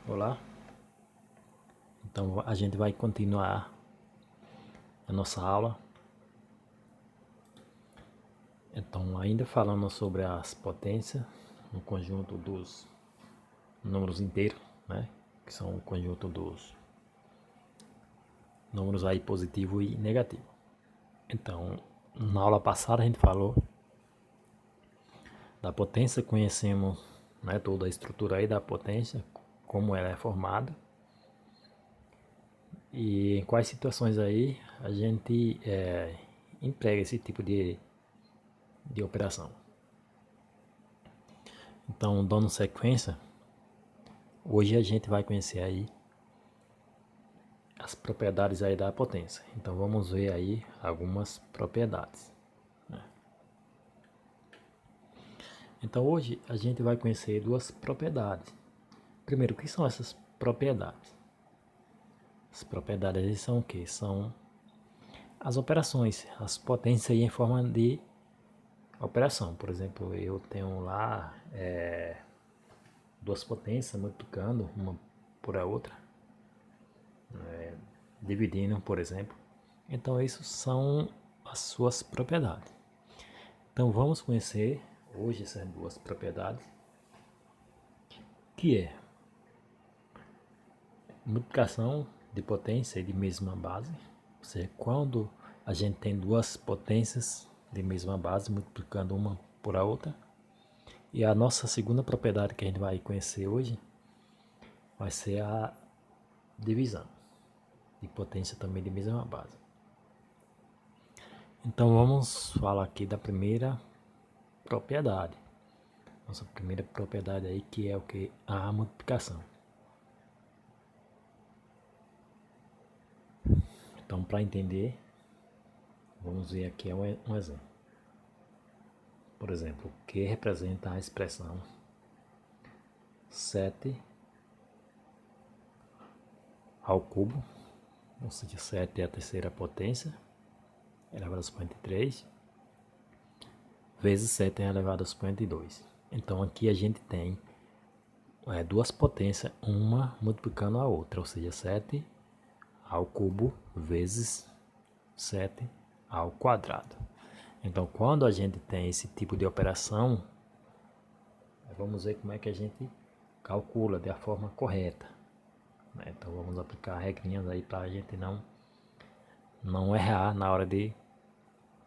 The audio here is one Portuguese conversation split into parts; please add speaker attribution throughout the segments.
Speaker 1: Olá, então a gente vai continuar a nossa aula. Então, ainda falando sobre as potências no conjunto dos números inteiros, né? Que são o conjunto dos números aí positivo e negativo. Então, na aula passada a gente falou da potência, conhecemos, né, toda a estrutura aí da potência, como ela é formada. E em quais situações aí a gente emprega esse tipo de operação. Então, dando sequência, hoje a gente vai conhecer aí as propriedades aí da potência. Então, vamos ver aí algumas propriedades. Então, hoje a gente vai conhecer duas propriedades. Primeiro, o que são essas propriedades? As propriedades são o que? São as operações, as potências aí em forma de operação. Por exemplo, eu tenho lá duas potências multiplicando uma por a outra, dividindo, por exemplo. Então, isso são as suas propriedades. Então, vamos conhecer hoje essas duas propriedades, que é multiplicação de potência de mesma base, ou seja, quando a gente tem duas potências de mesma base multiplicando uma por a outra. E a nossa segunda propriedade que a gente vai conhecer hoje vai ser a divisão de potência também de mesma base. Então vamos falar aqui da primeira propriedade. Nossa primeira propriedade aí, que é o que? A multiplicação. Então, para entender, vamos ver aqui um exemplo. Por exemplo, o que representa a expressão 7 ao cubo, ou seja, 7 é a terceira potência, elevado ao expoente 3, vezes 7 elevado ao expoente 2. Então, aqui a gente tem duas potências, uma multiplicando a outra, ou seja, 7 ao cubo vezes 7 ao quadrado. Então, quando a gente tem esse tipo de operação, vamos ver como é que a gente calcula da forma correta. Então, vamos aplicar regrinhas aí para a gente não errar na hora de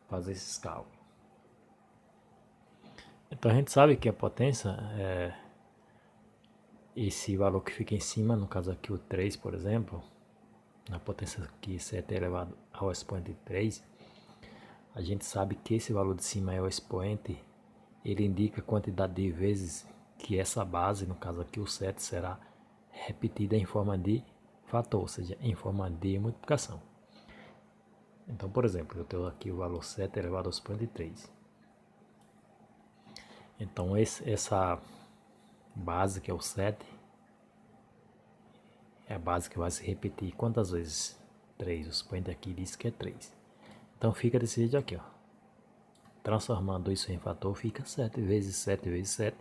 Speaker 1: fazer esses cálculos. Então, a gente sabe que a potência é esse valor que fica em cima, no caso aqui o 3, por exemplo, na potência aqui 7 elevado ao expoente 3, a gente sabe que esse valor de cima é o expoente, ele indica a quantidade de vezes que essa base, no caso aqui o 7, será repetida em forma de fator, ou seja, em forma de multiplicação. Então, por exemplo, eu tenho aqui o valor 7 elevado ao expoente 3. Então, essa base que é o 7, é a base que vai se repetir quantas vezes? 3. O expoente aqui diz que é 3. Então, fica desse jeito aqui, ó. Transformando isso em fator, fica 7 vezes 7 vezes 7.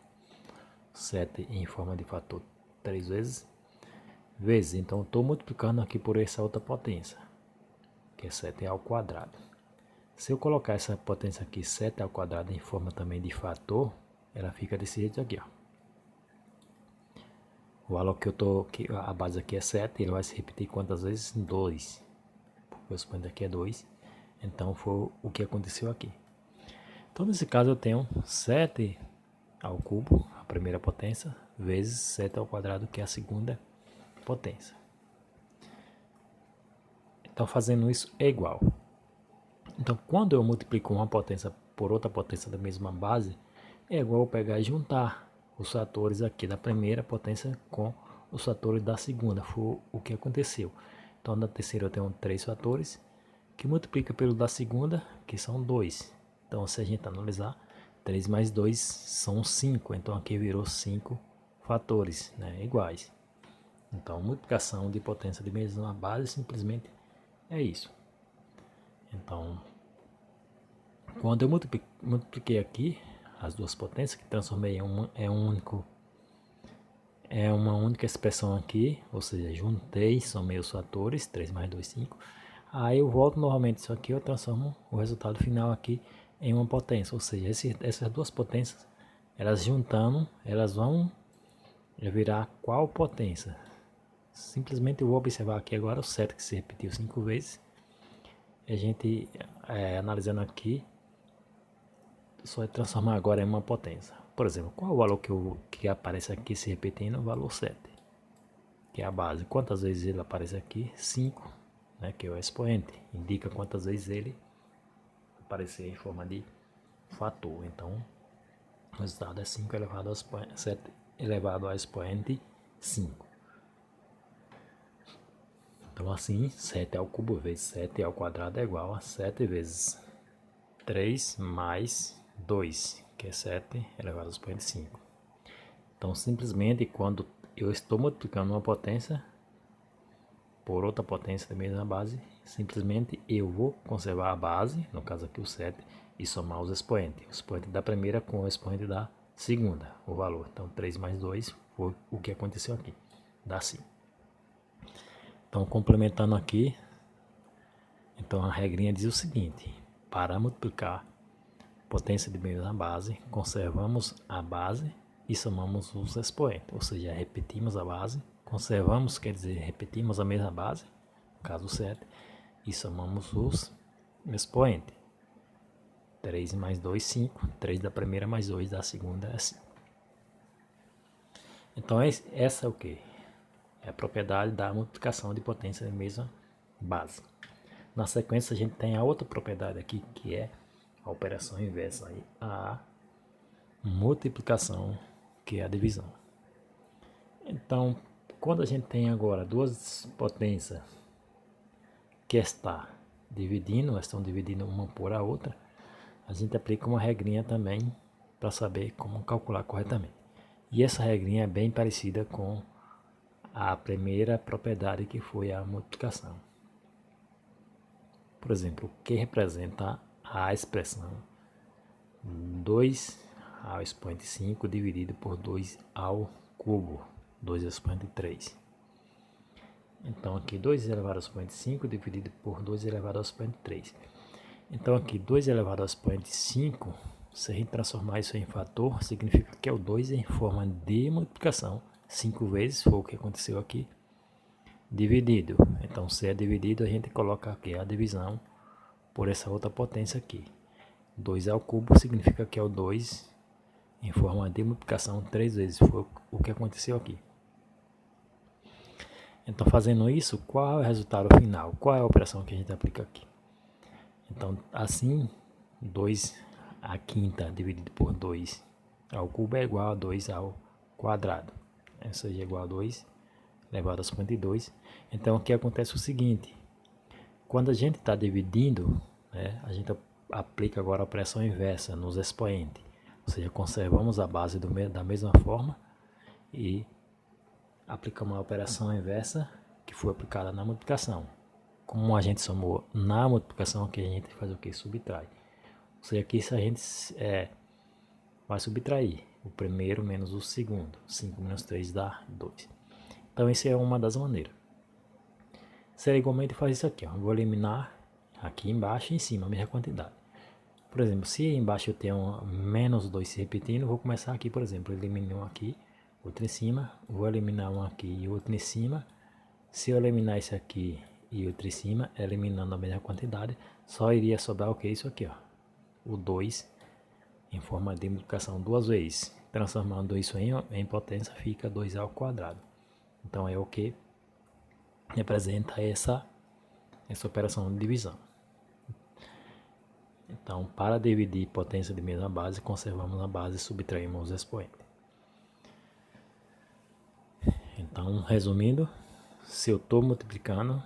Speaker 1: 7 em forma de fator 3 vezes. Vezes, então estou multiplicando aqui por essa outra potência, que é 7 ao quadrado. Se eu colocar essa potência aqui, 7 ao quadrado, em forma também de fator, ela fica desse jeito aqui, ó. O valor que a base aqui é 7, ele vai se repetir quantas vezes? 2. Porque o expoente aqui é 2. Então foi o que aconteceu aqui. Então nesse caso eu tenho 7 ao cubo, a primeira potência, vezes 7 ao quadrado, que é a segunda potência. Então fazendo isso é igual. Então quando eu multiplico uma potência por outra potência da mesma base, é igual eu pegar e juntar os fatores aqui da primeira potência com os fatores da segunda. Foi o que aconteceu. Então na terceira eu tenho 3 fatores, que multiplica pelo da segunda, que são 2. Então se a gente analisar, 3 mais 2 são 5. Então aqui virou 5 fatores, né, iguais. Então multiplicação de potência de mesma base simplesmente é isso. Então, quando eu multipliquei aqui as duas potências, que transformei em um único é uma única expressão aqui, ou seja, juntei, somei os fatores, 3 mais 2, 5. Aí eu volto novamente isso aqui, eu transformo o resultado final aqui em uma potência, ou seja, essas duas potências, elas juntando, elas vão virar qual potência? Simplesmente eu vou observar aqui agora o 7 que se repetiu 5 vezes. A gente, analisando aqui, só é transformar agora em uma potência. Por exemplo, qual é o valor que aparece aqui se repetindo? O valor 7, que é a base. Quantas vezes ele aparece aqui? 5, né, que é o expoente. Indica quantas vezes ele aparecer em forma de fator. Então, o resultado é 5 elevado ao expoente, 7 elevado ao expoente 5. Então, assim, 7 ao cubo vezes 7 ao quadrado é igual a 7 vezes 3 mais 2, que é 7 elevado ao expoente 5. Então, simplesmente, quando eu estou multiplicando uma potência por outra potência da mesma base, simplesmente eu vou conservar a base, no caso aqui o 7, e somar os expoentes. O expoente da primeira com o expoente da segunda, o valor. Então, 3 mais 2 foi o que aconteceu aqui, dá 5. Então, complementando aqui, então a regrinha diz o seguinte: para multiplicar potência de mesma base, conservamos a base e somamos os expoentes, ou seja, repetimos a base, conservamos, quer dizer, repetimos a mesma base, no caso 7, e somamos os expoentes. 3 mais 2, 5, 3 da primeira mais 2 da segunda é 5. Então essa é o que? É a propriedade da multiplicação de potência da mesma base. Na sequência a gente tem a outra propriedade aqui, que é a operação inversa, aí, a multiplicação, que é a divisão. Então, quando a gente tem agora duas potências que estão dividindo uma por a outra, a gente aplica uma regrinha também para saber como calcular corretamente. E essa regrinha é bem parecida com a primeira propriedade, que foi a multiplicação. Por exemplo, o que representa a expressão 2 ao expoente 5 dividido por 2 ao cubo, 2 ao expoente 3. Então aqui 2 elevado ao expoente 5 dividido por 2 elevado ao expoente 3. Então aqui 2 elevado ao expoente 5, se a gente transformar isso em fator, significa que é o 2 em forma de multiplicação. 5 vezes foi o que aconteceu aqui. Dividido. Então se é dividido, a gente coloca aqui a divisão por essa outra potência aqui. 2 ao cubo significa que é o 2 em forma de multiplicação 3 vezes. Foi o que aconteceu aqui. Então, fazendo isso, qual é o resultado final? Qual é a operação que a gente aplica aqui? Então, assim, 2 à quinta dividido por 2 ao cubo é igual a 2 ao quadrado. Ou seja, é igual a 2 elevado ao expoente 2. Então, aqui acontece o seguinte: quando a gente está dividindo, né, a gente aplica agora a operação inversa nos expoentes. Ou seja, conservamos a base da mesma forma e aplicamos a operação inversa que foi aplicada na multiplicação. Como a gente somou na multiplicação, aqui a gente faz o que? Subtrai. Ou seja, aqui a gente vai subtrair o primeiro menos o segundo. 5 menos 3 dá 2. Então, essa é uma das maneiras. Você igualmente faz isso aqui. Ó. Vou eliminar aqui embaixo e em cima a mesma quantidade. Por exemplo, se embaixo eu tenho menos 2 se repetindo, vou começar aqui, por exemplo, elimino um aqui, outro em cima, vou eliminar um aqui e outro em cima. Se eu eliminar esse aqui e outro em cima, eliminando a mesma quantidade, só iria sobrar o que? Isso aqui, ó, o 2 em forma de multiplicação duas vezes. Transformando isso em potência, fica 2 ao quadrado. Então é o que representa essa operação de divisão. Então, para dividir potência de mesma base, conservamos a base e subtraímos os expoentes. Então, resumindo, se eu estou multiplicando,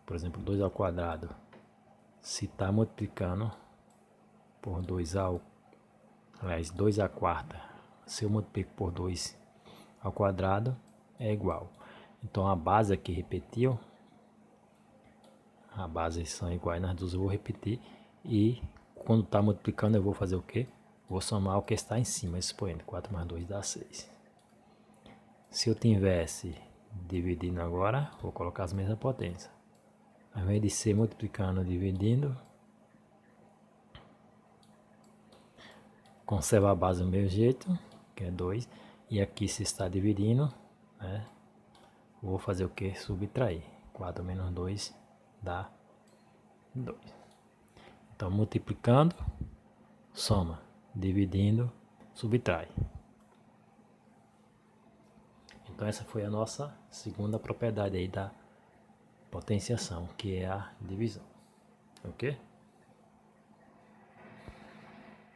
Speaker 1: por exemplo, 2 ao quadrado, se está multiplicando por 2 à quarta, se eu multiplico por 2 ao quadrado, é igual. Então, a base aqui repetiu, a base são iguais nas duas, eu vou repetir. E quando está multiplicando, eu vou fazer o quê? Vou somar o que está em cima, esse expoente. 4 mais 2 dá 6. Se eu tivesse dividindo agora, vou colocar as mesmas potências. Ao invés de ser multiplicando, dividindo, conserva a base do mesmo jeito, que é 2. E aqui se está dividindo, né? Vou fazer o que? Subtrair. 4 menos 2 dá 2. Então, multiplicando, soma. Dividindo, subtrai. Então, essa foi a nossa segunda propriedade aí da potenciação, que é a divisão. Ok?